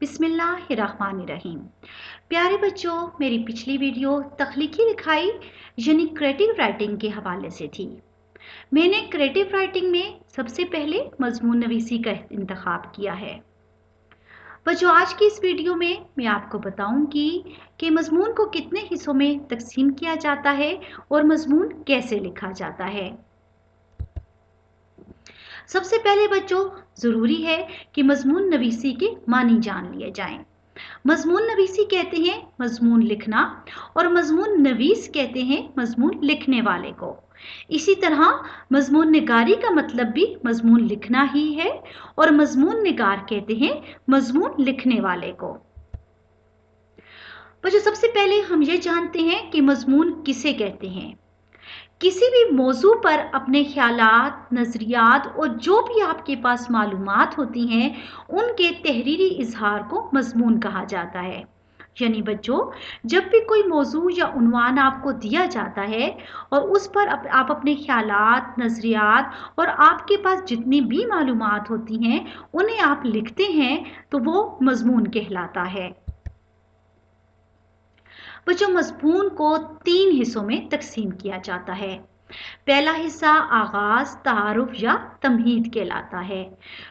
बिस्मिल्लाहिर्रहमानिर्रहीम। प्यारे बच्चों, मेरी पिछली वीडियो तख्लीकी लिखाई यानी क्रिएटिव राइटिंग के हवाले से थी। मैंने क्रिएटिव राइटिंग में सबसे पहले मजमून नवीसी का इंतखाब किया है। बच्चों, आज की इस वीडियो में मैं आपको बताऊंगी कि मजमून को कितने हिस्सों में तकसीम किया जाता है और मजमून कैसे लिखा जाता है। सबसे पहले बच्चों, ज़रूरी है कि मजमून नवीसी के मानी जान लिए जाएं। मजमून नवीसी कहते हैं मजमून लिखना और मजमून नवीस कहते हैं मजमून लिखने वाले को। इसी तरह मजमून निगारी का मतलब भी मजमून लिखना ही है और मजमून निगार कहते हैं मजमून लिखने वाले को। बच्चों, सबसे पहले हम ये जानते हैं कि मजमून किसे कहते हैं। किसी भी मौजू पर अपने ख्यालात, नज़रियात और जो भी आपके पास मालूमात होती हैं उनके तहरीरी इजहार को मजमून कहा जाता है। यानी बच्चों, जब भी कोई मौजू या उन्वान आपको दिया जाता है और उस पर आप अपने ख्यालात, नज़रियात और आपके पास जितनी भी मालूमात होती हैं उन्हें आप लिखते हैं तो वो मजमून कहलाता है। बच्चों, मजमून को 3 हिस्सों में तकसीम किया जाता है। पहला हिस्सा आगाज, तारुफ या तमहीद कहलाता है।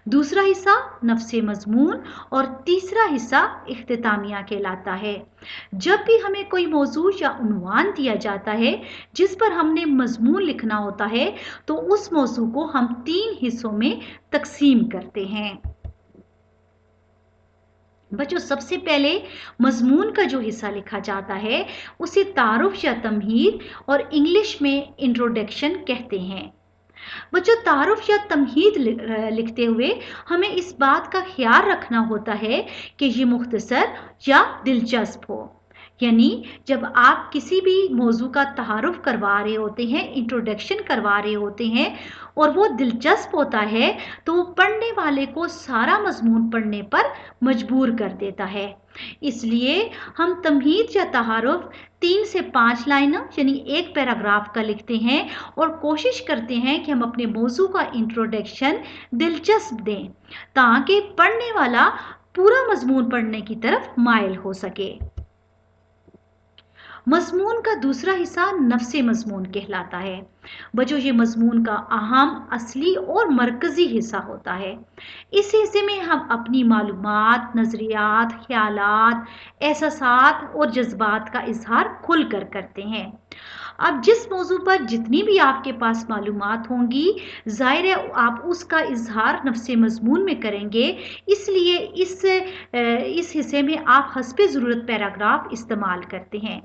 दूसरा हिस्सा नफ्से मजमून और तीसरा हिस्सा इख्तितामिया कहलाता है। जब भी हमें कोई मौजू या उन्वान दिया जाता है जिस पर हमने मजमून लिखना होता है तो उस मौजू को हम 3 हिस्सों में तकसीम करते हैं। बच्चों, सबसे पहले मजमून का जो हिस्सा लिखा जाता है उसे तारुफ या तमहीद और इंग्लिश में इंट्रोडक्शन कहते हैं। बच्चों, तारुफ या तमहीद लिखते हुए हमें इस बात का ख्याल रखना होता है कि ये मुख्तसर या दिलचस्प हो। यानी जब आप किसी भी मौजू का तारुफ करवा रहे होते हैं, इंट्रोडक्शन करवा रहे होते हैं और वो दिलचस्प होता है तो वो पढ़ने वाले को सारा मजमून पढ़ने पर मजबूर कर देता है। इसलिए हम तमहीद या तारुफ 3 से 5 लाइनें यानी एक पैराग्राफ का लिखते हैं और कोशिश करते हैं कि हम अपने मौजू का इंट्रोडक्शन दिलचस्प दें ताकि पढ़ने वाला पूरा मजमून पढ़ने की तरफ माइल हो सके। मजमून का दूसरा हिस्सा नफ्से मजमून कहलाता है। बच्चों, ये मजमून का अहम, असली और मरकजी हिस्सा होता है। इस हिस्से में हम अपनी मालूमात, नज़रियात, ख्यालात, एहसासात और जज्बात का इजहार खुल कर करते हैं। अब जिस मौजू पर जितनी भी आपके पास मालूमात होंगी ज़ाहिर है आप उसका इजहार नफ्से मजमून में करेंगे। इसलिए इस हिस्से में आप हस्बे ज़रूरत पैराग्राफ इस्तेमाल करते हैं।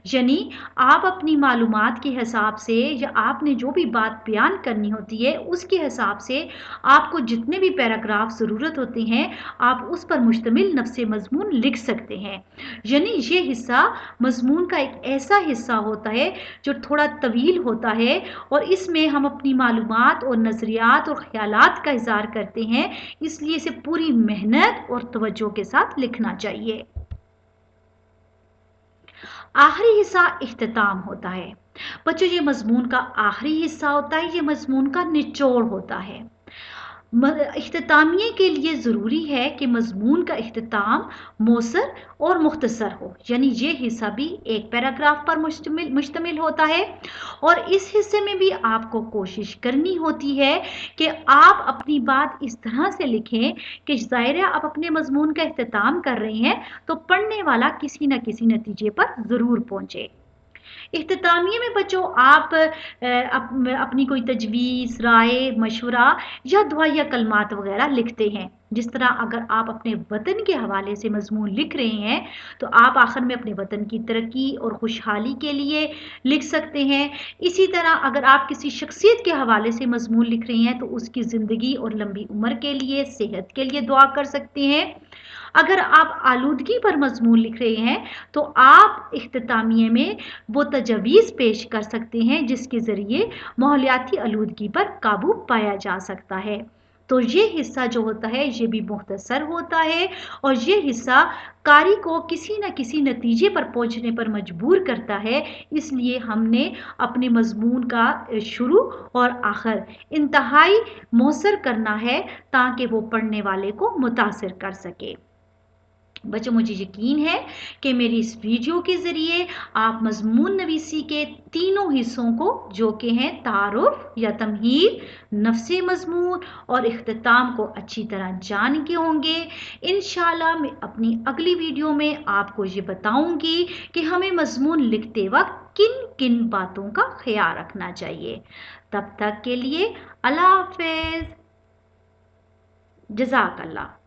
यानी आप अपनी मालूमात के हिसाब से या आपने जो भी बात बयान करनी होती है उसके हिसाब से आपको जितने भी पैराग्राफ ज़रूरत होते हैं आप उस पर मुश्तमिल नफ्से मजमून लिख सकते हैं। यानी ये हिस्सा मजमून का एक ऐसा हिस्सा होता है जो थोड़ा तवील होता है और इसमें हम अपनी मालूमात और नज़रियात और ख्यालात का इज़हार करते हैं। इसलिए इसे पूरी मेहनत और तवज्जो के साथ लिखना चाहिए। आखिरी हिस्सा इख्तिताम होता है। बच्चों, ये मजमून का आखिरी हिस्सा होता है, ये मजमून का निचोड़ होता है। इख्तितामिये के लिए ज़रूरी है कि मजमून का इख्तिताम मौसर और मुख्तसर हो। यानी ये हिस्सा भी एक पैराग्राफ पर मुश्तमिल होता है और इस हिस्से में भी आपको कोशिश करनी होती है कि आप अपनी बात इस तरह से लिखें कि ज़ाहिर है आप अपने मजमून का इख्तिताम कर रहे हैं तो पढ़ने वाला किसी न किसी नतीजे पर ज़रूर पहुँचे। इख्तितामिये में बच्चों आप अपनी कोई तजवीज़, राय, मशवरा या दुआ या कलमात वगैरह लिखते हैं। जिस तरह अगर आप अपने वतन के हवाले से मजमून लिख रहे हैं तो आप आखिर में अपने वतन की तरक्की और खुशहाली के लिए लिख सकते हैं। इसी तरह अगर आप किसी शख्सियत के हवाले से मजमून लिख रहे हैं तो उसकी ज़िंदगी और लंबी उम्र के लिए, सेहत के लिए दुआ कर सकते हैं। अगर आप आलूदगी पर मजमून लिख रहे हैं तो आप इख्तितामिये में वो तजवीज़ पेश कर सकते हैं जिसके ज़रिए माहौलियाती आलूदगी पर काबू पाया जा सकता है। तो ये हिस्सा जो होता है ये भी मुख्तसर होता है और ये हिस्सा कारी को किसी न किसी नतीजे पर पहुंचने पर मजबूर करता है। इसलिए हमने अपने मजमून का शुरू और आखिर इंतहाई मौसर करना है ताकि वो पढ़ने वाले को मुतासिर कर सके। بچوں مجھے یقین ہے کہ میری اس ویڈیو کے ذریعے آپ مضمون نویسی کے تینوں حصوں کو جو کہ ہیں تعارف یا تمہید، نفس مضمون اور اختتام کو اچھی طرح جان گئے ہوں گے۔ انشاءاللہ میں اپنی اگلی ویڈیو میں آپ کو یہ بتاؤں گی کہ ہمیں مضمون لکھتے وقت کن کن باتوں کا خیال رکھنا چاہیے۔ تب تک کے لیے اللہ حافظ، جزاک اللہ۔